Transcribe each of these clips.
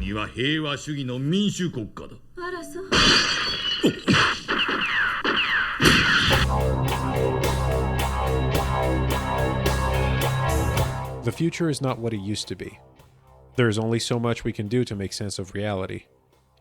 国は平和主義の民主国家だ。あらそう。The future is not what it used to be. There is only so much we can do to make sense of reality.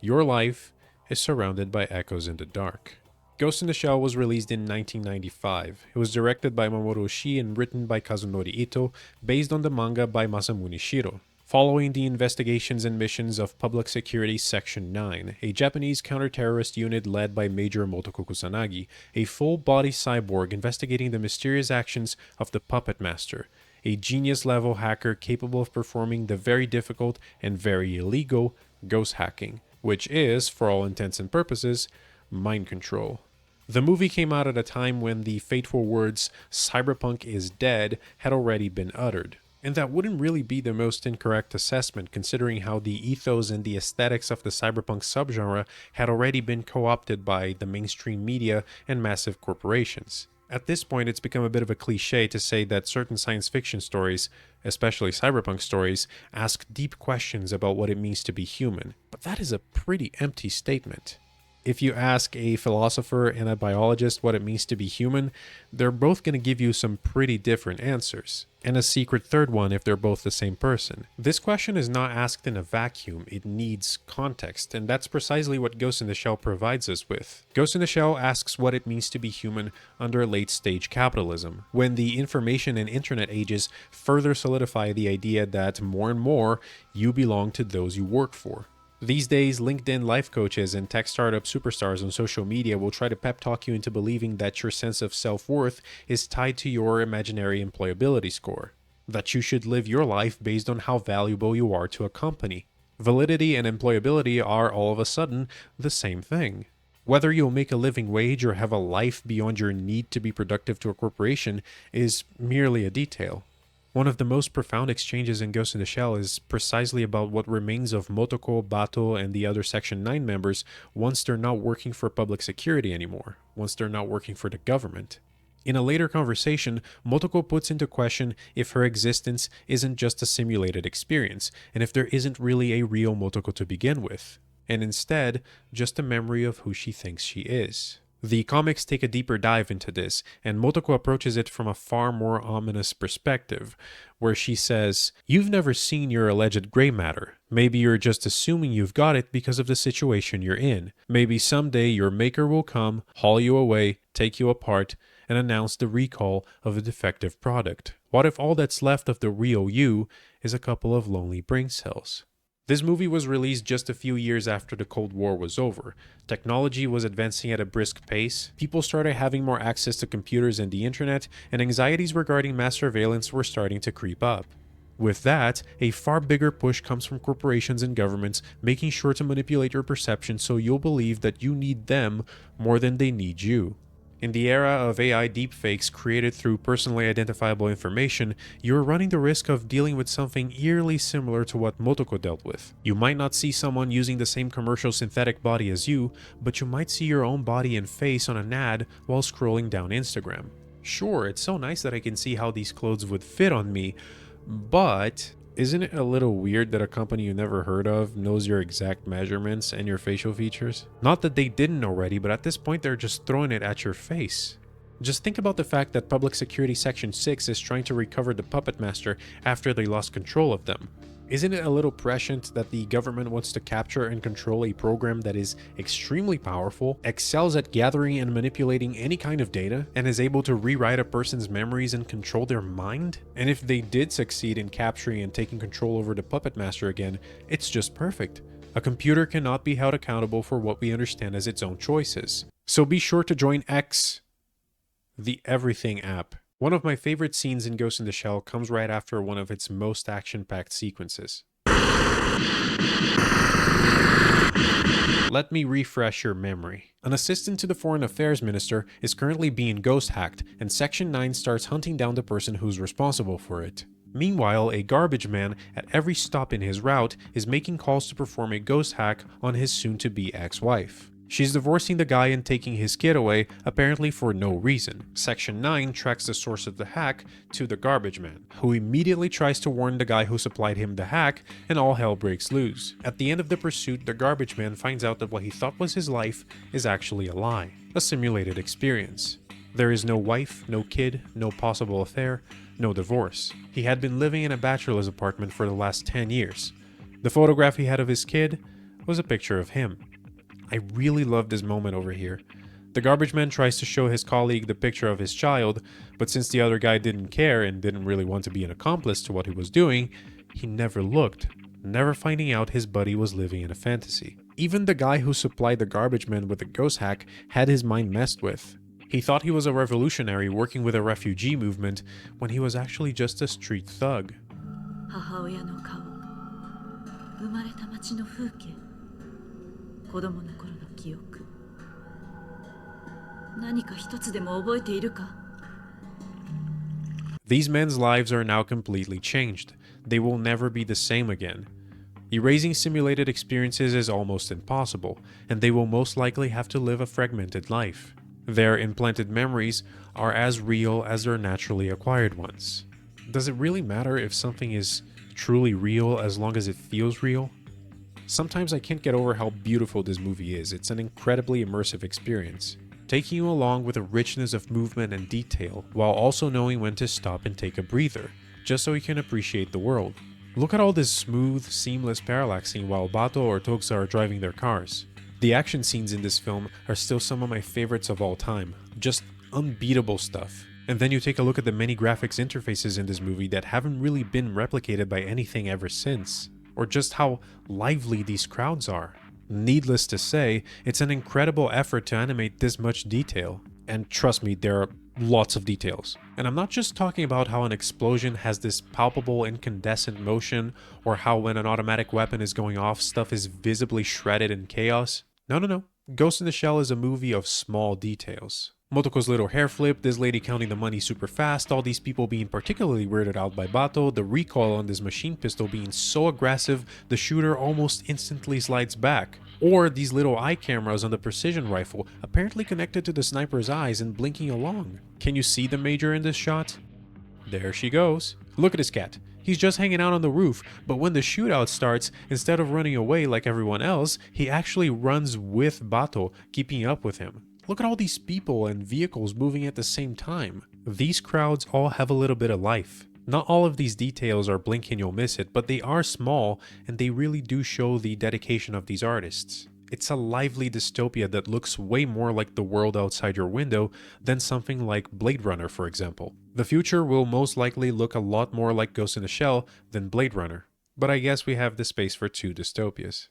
Your life is surrounded by echoes in the dark. Ghost in the Shell was released in 1995. It was directed by Mamoru Oshii and written by Kazunori Ito, based on the manga by Masamune Shiro. Following the investigations and missions of Public Security Section 9, a Japanese counter-terrorist unit led by Major Motoko Kusanagi, a full-body cyborg investigating the mysterious actions of the Puppet Master, a genius-level hacker capable of performing the very difficult and very illegal ghost hacking, which is, for all intents and purposes, mind control. The movie came out at a time when the fateful words, "cyberpunk is dead," had already been uttered. And that wouldn't really be the most incorrect assessment, considering how the ethos and the aesthetics of the cyberpunk subgenre had already been co-opted by the mainstream media and massive corporations. At this point, it's become a bit of a cliche to say that certain science fiction stories, especially cyberpunk stories, ask deep questions about what it means to be human. But that is a pretty empty statement. If you ask a philosopher and a biologist what it means to be human, they're both going to give you some pretty different answers. And a secret third one if they're both the same person. This question is not asked in a vacuum, it needs context, and that's precisely what Ghost in the Shell provides us with. Ghost in the Shell asks what it means to be human under late-stage capitalism, when the information and internet ages further solidify the idea that more and more, you belong to those you work for. These days, LinkedIn life coaches and tech startup superstars on social media will try to pep talk you into believing that your sense of self-worth is tied to your imaginary employability score, that you should live your life based on how valuable you are to a company. Validity and employability are all of a sudden the same thing. Whether you'll make a living wage or have a life beyond your need to be productive to a corporation is merely a detail. One of the most profound exchanges in Ghost in the Shell is precisely about what remains of Motoko, Bato, and the other Section 9 members once they're not working for public security anymore, once they're not working for the government. In a later conversation, Motoko puts into question if her existence isn't just a simulated experience, and if there isn't really a real Motoko to begin with, and instead, just a memory of who she thinks she is. The comics take a deeper dive into this, and Motoko approaches it from a far more ominous perspective, where she says, "You've never seen your alleged gray matter. Maybe you're just assuming you've got it because of the situation you're in. Maybe someday your maker will come, haul you away, take you apart, and announce the recall of a defective product. What if all that's left of the real you is a couple of lonely brain cells?" This movie was released just a few years after the Cold War was over. Technology was advancing at a brisk pace, people started having more access to computers and the internet, and anxieties regarding mass surveillance were starting to creep up. With that, a far bigger push comes from corporations and governments making sure to manipulate your perception so you'll believe that you need them more than they need you. In the era of AI deepfakes created through personally identifiable information, you're running the risk of dealing with something eerily similar to what Motoko dealt with. You might not see someone using the same commercial synthetic body as you, but you might see your own body and face on an ad while scrolling down Instagram. Sure, it's so nice that I can see how these clothes would fit on me, but isn't it a little weird that a company you never heard of knows your exact measurements and your facial features? Not that they didn't already, but at this point they're just throwing it at your face. Just think about the fact that Public Security Section 6 is trying to recover the Puppet Master after they lost control of them. Isn't it a little prescient that the government wants to capture and control a program that is extremely powerful, excels at gathering and manipulating any kind of data, and is able to rewrite a person's memories and control their mind? And if they did succeed in capturing and taking control over the Puppet Master again, it's just perfect. A computer cannot be held accountable for what we understand as its own choices. So be sure to join X, the Everything app. One of my favorite scenes in Ghost in the Shell comes right after one of its most action-packed sequences. Let me refresh your memory. An assistant to the Foreign Affairs Minister is currently being ghost hacked, and Section 9 starts hunting down the person who's responsible for it. Meanwhile, a garbage man at every stop in his route is making calls to perform a ghost hack on his soon-to-be ex-wife. She's divorcing the guy and taking his kid away, apparently for no reason. Section 9 tracks the source of the hack to the garbage man, who immediately tries to warn the guy who supplied him the hack, and all hell breaks loose. At the end of the pursuit, the garbage man finds out that what he thought was his life is actually a lie, a simulated experience. There is no wife, no kid, no possible affair, no divorce. He had been living in a bachelor's apartment for the last 10 years. The photograph he had of his kid was a picture of him. I really love this moment over here. The garbage man tries to show his colleague the picture of his child, but since the other guy didn't care and didn't really want to be an accomplice to what he was doing, he never looked, never finding out his buddy was living in a fantasy. Even the guy who supplied the garbage man with the ghost hack had his mind messed with. He thought he was a revolutionary working with a refugee movement when he was actually just a street thug. 母親の顔、生まれた町の風景、子供の頃の記憶、何か一つでも覚えているか? These men's lives are now completely changed. They will never be the same again. Erasing simulated experiences is almost impossible, and they will most likely have to live a fragmented life. Their implanted memories are as real as their naturally acquired ones. Does it really matter if something is truly real as long as it feels real? Sometimes I can't get over how beautiful this movie is. It's an incredibly immersive experience, taking you along with a richness of movement and detail, while also knowing when to stop and take a breather, just so you can appreciate the world. Look at all this smooth, seamless parallaxing while Bato or Tokusa are driving their cars. The action scenes in this film are still some of my favorites of all time. Just unbeatable stuff. And then you take a look at the many graphics interfaces in this movie that haven't really been replicated by anything ever since. Or just how lively these crowds are. Needless to say, it's an incredible effort to animate this much detail. And trust me, there are lots of details. And I'm not just talking about how an explosion has this palpable incandescent motion, or how when an automatic weapon is going off, stuff is visibly shredded in chaos. No. Ghost in the Shell is a movie of small details. Motoko's little hair flip, this lady counting the money super fast, all these people being particularly weirded out by Bato, the recoil on this machine pistol being so aggressive the shooter almost instantly slides back. Or these little eye cameras on the precision rifle, apparently connected to the sniper's eyes and blinking along. Can you see the Major in this shot? There she goes. Look at this cat. He's just hanging out on the roof, but when the shootout starts, instead of running away like everyone else, he actually runs with Bato, keeping up with him. Look at all these people and vehicles moving at the same time. These crowds all have a little bit of life. Not all of these details are blink and you'll miss it, but they are small and they really do show the dedication of these artists. It's a lively dystopia that looks way more like the world outside your window than something like Blade Runner, for example. The future will most likely look a lot more like Ghost in the Shell than Blade Runner, but I guess we have the space for two dystopias.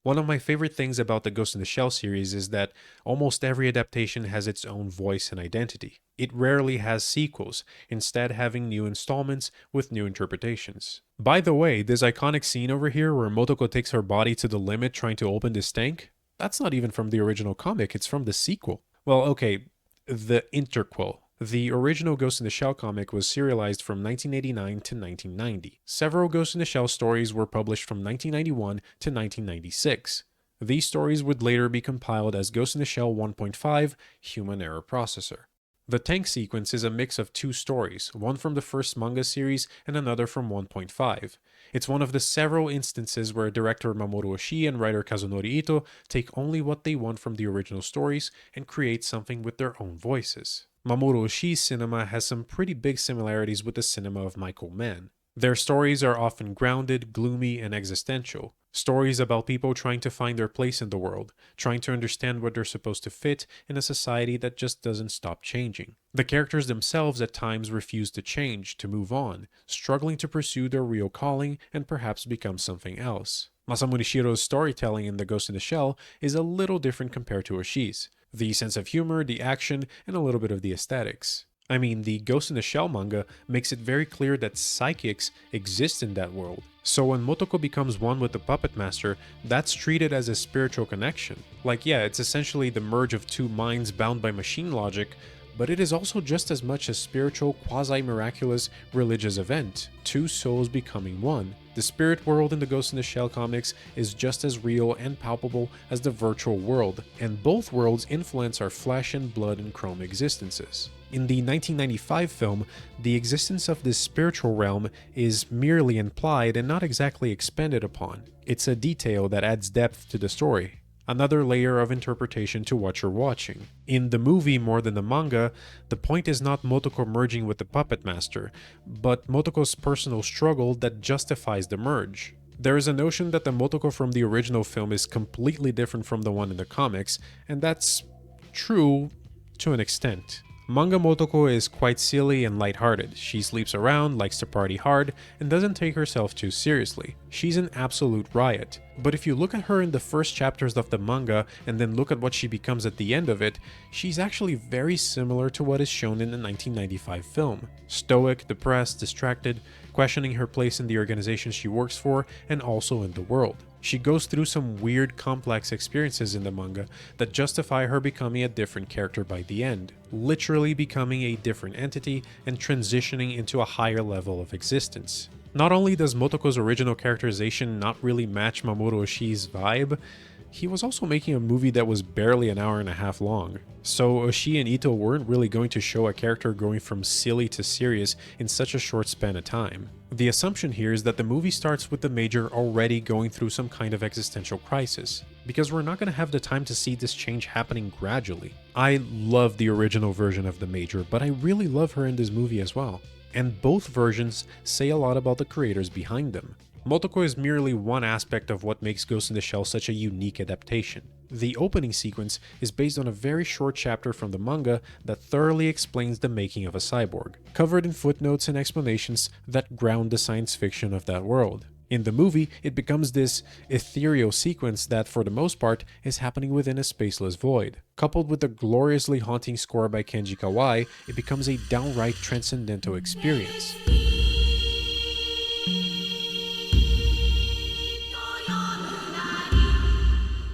One of my favorite things about the Ghost in the Shell series is that almost every adaptation has its own voice and identity. It rarely has sequels, instead having new installments with new interpretations. By the way, this iconic scene over here where Motoko takes her body to the limit trying to open this tank, that's not even from the original comic, it's from the sequel. Well, okay, the interquel. The original Ghost in the Shell comic was serialized from 1989 to 1990. Several Ghost in the Shell stories were published from 1991 to 1996. These stories would later be compiled as Ghost in the Shell 1.5 Human Error Processor. The tank sequence is a mix of two stories, one from the first manga series and another from 1.5. It's one of the several instances where director Mamoru Oshii and writer Kazunori Ito take only what they want from the original stories and create something with their own voices. Mamoru Oshii's cinema has some pretty big similarities with the cinema of Michael Mann. Their stories are often grounded, gloomy, and existential. Stories about people trying to find their place in the world, trying to understand what they're supposed to fit in a society that just doesn't stop changing. The characters themselves at times refuse to change, to move on, struggling to pursue their real calling and perhaps become something else. Masamune Shiro's storytelling in The Ghost in the Shell is a little different compared to Oshii's. The sense of humor, the action, and a little bit of the aesthetics. I mean, the Ghost in the Shell manga makes it very clear that psychics exist in that world. So when Motoko becomes one with the puppet master, that's treated as a spiritual connection. Like, yeah, it's essentially the merge of two minds bound by machine logic, but it is also just as much a spiritual, quasi-miraculous, religious event, two souls becoming one. The spirit world in the Ghost in the Shell comics is just as real and palpable as the virtual world, and both worlds influence our flesh and blood and chrome existences. In the 1995 film, the existence of this spiritual realm is merely implied and not exactly expanded upon. It's a detail that adds depth to the story. Another layer of interpretation to what you're watching. In the movie more than the manga, the point is not Motoko merging with the puppet master, but Motoko's personal struggle that justifies the merge. There is a notion that the Motoko from the original film is completely different from the one in the comics, and that's true to an extent. Manga Motoko is quite silly and lighthearted. She sleeps around, likes to party hard, and doesn't take herself too seriously. She's an absolute riot. But if you look at her in the first chapters of the manga and then look at what she becomes at the end of it, she's actually very similar to what is shown in the 1995 film. Stoic, depressed, distracted, questioning her place in the organization she works for and also in the world. She goes through some weird, complex experiences in the manga that justify her becoming a different character by the end, literally becoming a different entity and transitioning into a higher level of existence. Not only does Motoko's original characterization not really match Mamoru Oshii's vibe, he was also making a movie that was barely an hour and a half long. So Oshii and Ito weren't really going to show a character going from silly to serious in such a short span of time. The assumption here is that the movie starts with the Major already going through some kind of existential crisis, because we're not going to have the time to see this change happening gradually. I love the original version of the Major, but I really love her in this movie as well. And both versions say a lot about the creators behind them. Motoko is merely one aspect of what makes Ghost in the Shell such a unique adaptation. The opening sequence is based on a very short chapter from the manga that thoroughly explains the making of a cyborg, covered in footnotes and explanations that ground the science fiction of that world. In the movie, it becomes this ethereal sequence that, for the most part, is happening within a spaceless void. Coupled with the gloriously haunting score by Kenji Kawai, it becomes a downright transcendental experience.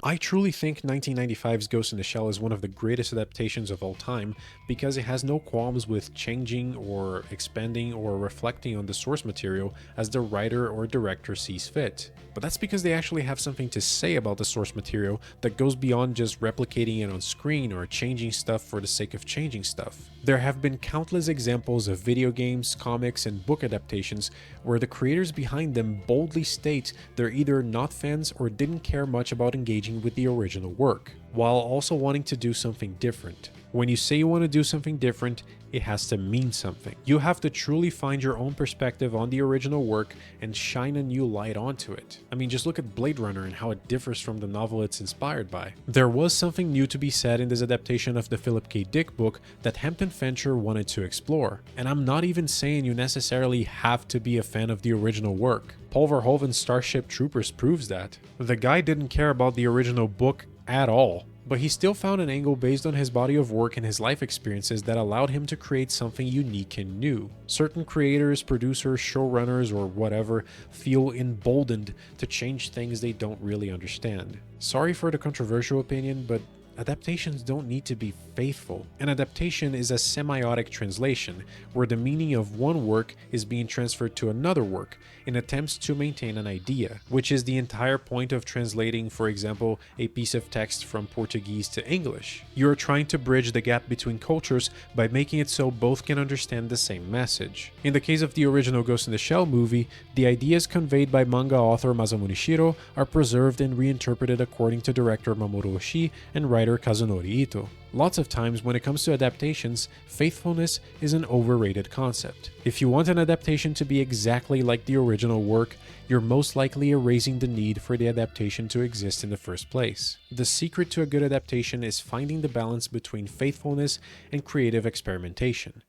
I truly think 1995's Ghost in the Shell is one of the greatest adaptations of all time because it has no qualms with changing or expanding or reflecting on the source material as the writer or director sees fit. But that's because they actually have something to say about the source material that goes beyond just replicating it on screen or changing stuff for the sake of changing stuff. There have been countless examples of video games, comics, and book adaptations where the creators behind them boldly state they're either not fans or didn't care much about engaging with the original work, while also wanting to do something different. When you say you want to do something different, it has to mean something. You have to truly find your own perspective on the original work and shine a new light onto it. I mean, just look at Blade Runner and how it differs from the novel it's inspired by. There was something new to be said in this adaptation of the Philip K. Dick book that Hampton Fancher wanted to explore. And I'm not even saying you necessarily have to be a fan of the original work. Paul Verhoeven's Starship Troopers proves that. The guy didn't care about the original book at all, but he still found an angle based on his body of work and his life experiences that allowed him to create something unique and new. Certain creators, producers, showrunners, or whatever feel emboldened to change things they don't really understand. Sorry for the controversial opinion, but adaptations don't need to be faithful. An adaptation is a semiotic translation, where the meaning of one work is being transferred to another work in attempts to maintain an idea, which is the entire point of translating, for example, a piece of text from Portuguese to English. You're trying to bridge the gap between cultures by making it so both can understand the same message. In the case of the original Ghost in the Shell movie, the ideas conveyed by manga author Masamune Shirow are preserved and reinterpreted according to director Mamoru Oshii and writer Kazunori Ito. Lots of times when it comes to adaptations, faithfulness is an overrated concept. If you want an adaptation to be exactly like the original work, you're most likely erasing the need for the adaptation to exist in the first place. The secret to a good adaptation is finding the balance between faithfulness and creative experimentation.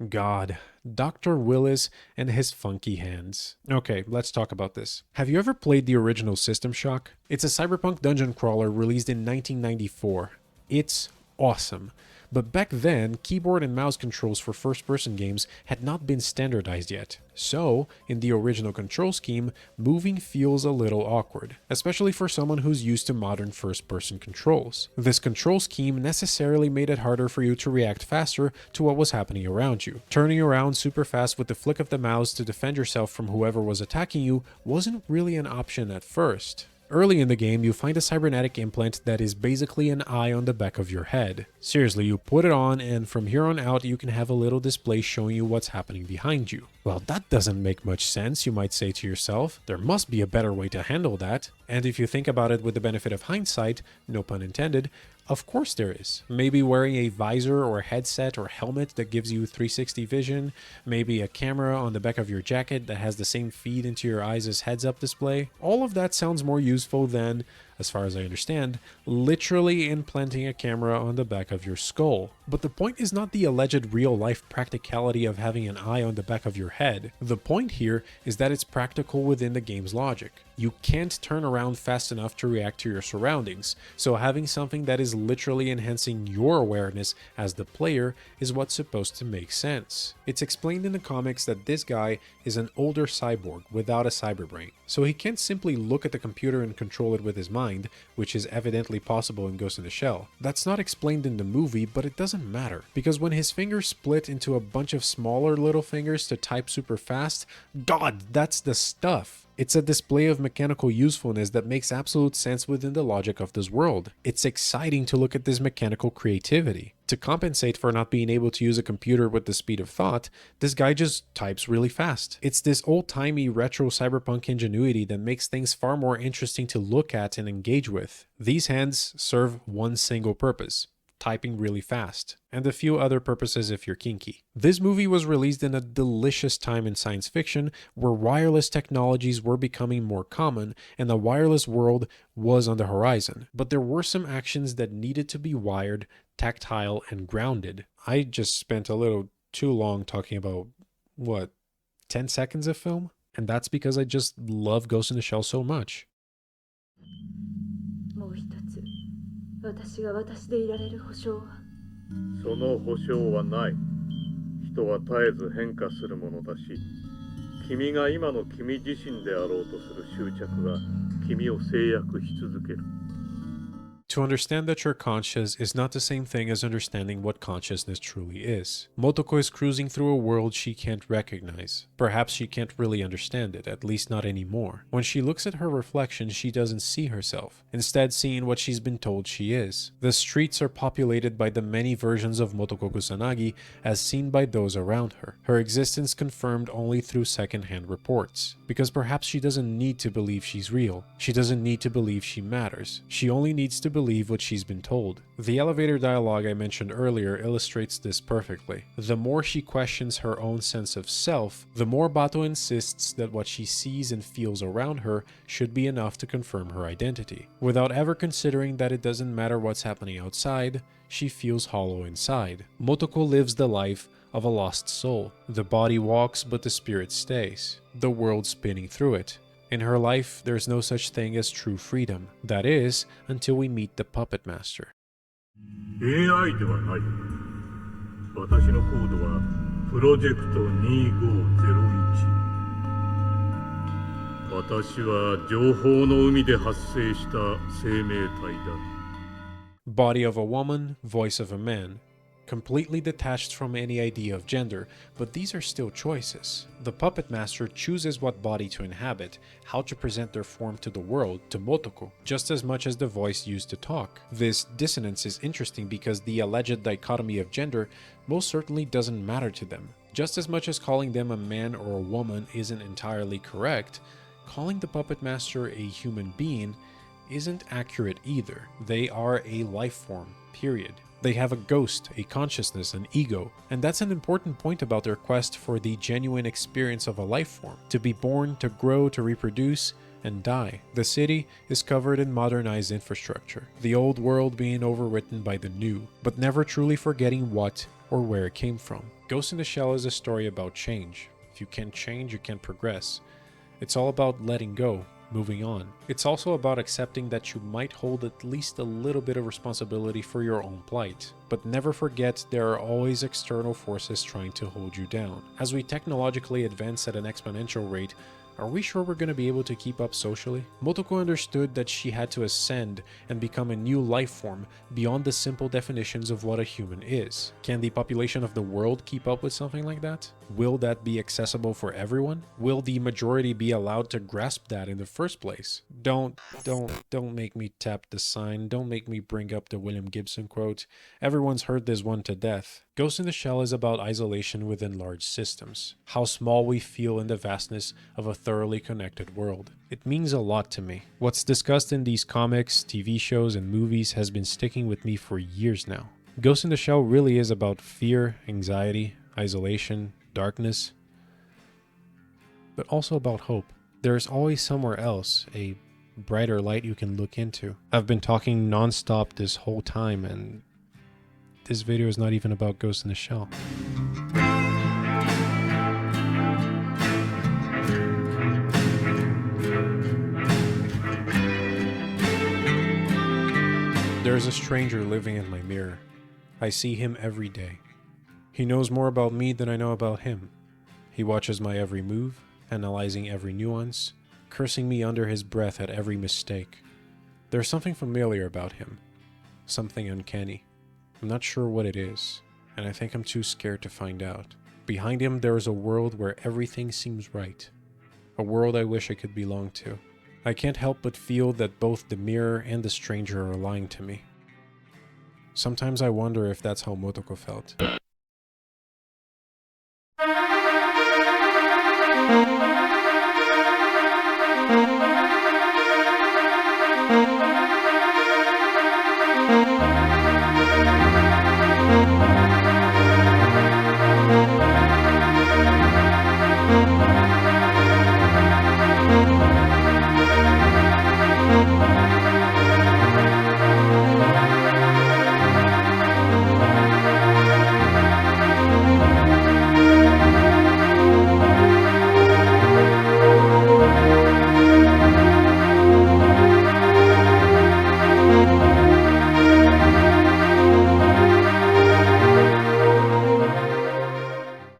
God, Dr. Willis and his funky hands. Okay, let's talk about this. Have you ever played the original System Shock? It's a cyberpunk dungeon crawler released in 1994. It's awesome. But back then, keyboard and mouse controls for first-person games had not been standardized yet. So, in the original control scheme, moving feels a little awkward, especially for someone who's used to modern first-person controls. This control scheme necessarily made it harder for you to react faster to what was happening around you. Turning around super fast with the flick of the mouse to defend yourself from whoever was attacking you wasn't really an option at first. Early in the game, you find a cybernetic implant that is basically an eye on the back of your head. Seriously, you put it on and from here on out you can have a little display showing you what's happening behind you. Well, that doesn't make much sense, you might say to yourself. There must be a better way to handle that. And if you think about it with the benefit of hindsight, no pun intended, of course there is. Maybe wearing a visor or headset or helmet that gives you 360 vision, maybe a camera on the back of your jacket that has the same feed into your eyes as heads-up display. All of that sounds more useful than, as far as I understand, literally implanting a camera on the back of your skull. But the point is not the alleged real-life practicality of having an eye on the back of your head. The point here is that it's practical within the game's logic. You can't turn around fast enough to react to your surroundings, so having something that is literally enhancing your awareness as the player is what's supposed to make sense. It's explained in the comics that this guy is an older cyborg without a cyberbrain, so he can't simply look at the computer and control it with his mind, which is evidently possible in Ghost in the Shell. That's not explained in the movie, but it doesn't matter, because when his fingers split into a bunch of smaller little fingers to type super fast, God, that's the stuff. It's a display of mechanical usefulness that makes absolute sense within the logic of this world. It's exciting to look at this mechanical creativity. To compensate for not being able to use a computer with the speed of thought, this guy just types really fast. It's this old-timey retro cyberpunk ingenuity that makes things far more interesting to look at and engage with. These hands serve one single purpose: typing really fast, and a few other purposes if you're kinky. This movie was released in a delicious time in science fiction where wireless technologies were becoming more common and the wireless world was on the horizon. But there were some actions that needed to be wired, tactile, and grounded. I just spent a little too long talking about, 10 seconds of film? And that's because I just love Ghost in the Shell so much. もう一つ、私が私でいられる保証は。その保証はない。人は絶えず変化するものだし、君が今の君自身であろうとする執着が君を制約し続ける。To understand that you're conscious is not the same thing as understanding what consciousness truly is. Motoko is cruising through a world she can't recognize. Perhaps she can't really understand it, at least not anymore. When she looks at her reflection, she doesn't see herself, instead seeing what she's been told she is. The streets are populated by the many versions of Motoko Kusanagi as seen by those around her, her existence confirmed only through second-hand reports. Because perhaps she doesn't need to believe she's real. She doesn't need to believe she matters. She only needs to believe what she's been told. The elevator dialogue I mentioned earlier illustrates this perfectly. The more she questions her own sense of self, the more Bato insists that what she sees and feels around her should be enough to confirm her identity. Without ever considering that it doesn't matter what's happening outside, she feels hollow inside. Motoko lives the life of a lost soul. The body walks, but the spirit stays. The world spinning through it. In her life, there's no such thing as true freedom. That is, until we meet the puppet master. AI ではない。私のコードはプロジェクト2501。私は情報の海で発生した生命体だ。Body of a woman, voice of a man. Completely detached from any idea of gender, but these are still choices. The puppet master chooses what body to inhabit, how to present their form to the world, to Motoko, just as much as the voice used to talk. This dissonance is interesting because the alleged dichotomy of gender most certainly doesn't matter to them. Just as much as calling them a man or a woman isn't entirely correct, calling the puppet master a human being isn't accurate either. They are a life form, period. They have a ghost, a consciousness, an ego, and that's an important point about their quest for the genuine experience of a life form, to be born, to grow, to reproduce, and die. The city is covered in modernized infrastructure, the old world being overwritten by the new, but never truly forgetting what or where it came from. Ghost in the Shell is a story about change. If you can't change, you can't progress. It's all about letting go, moving on. It's also about accepting that you might hold at least a little bit of responsibility for your own plight. But never forget there are always external forces trying to hold you down. As we technologically advance at an exponential rate, are we sure we're going to be able to keep up socially? Motoko understood that she had to ascend and become a new life form beyond the simple definitions of what a human is. Can the population of the world keep up with something like that? Will that be accessible for everyone? Will the majority be allowed to grasp that in the first place? Don't make me tap the sign. Don't make me bring up the William Gibson quote. Everyone's heard this one to death. Ghost in the Shell is about isolation within large systems. How small we feel in the vastness of a thoroughly connected world. It means a lot to me. What's discussed in these comics, TV shows, and movies has been sticking with me for years now. Ghost in the Shell really is about fear, anxiety, isolation, darkness, but also about hope. There's always somewhere else, a brighter light you can look into. I've been talking non-stop this whole time, and this video is not even about Ghost in the Shell. There's a stranger living in my mirror. I see him every day. He knows more about me than I know about him. He watches my every move, analyzing every nuance, cursing me under his breath at every mistake. There's something familiar about him, something uncanny. I'm not sure what it is, and I think I'm too scared to find out. Behind him there is a world where everything seems right. A world I wish I could belong to. I can't help but feel that both the mirror and the stranger are lying to me. Sometimes I wonder if that's how Motoko felt.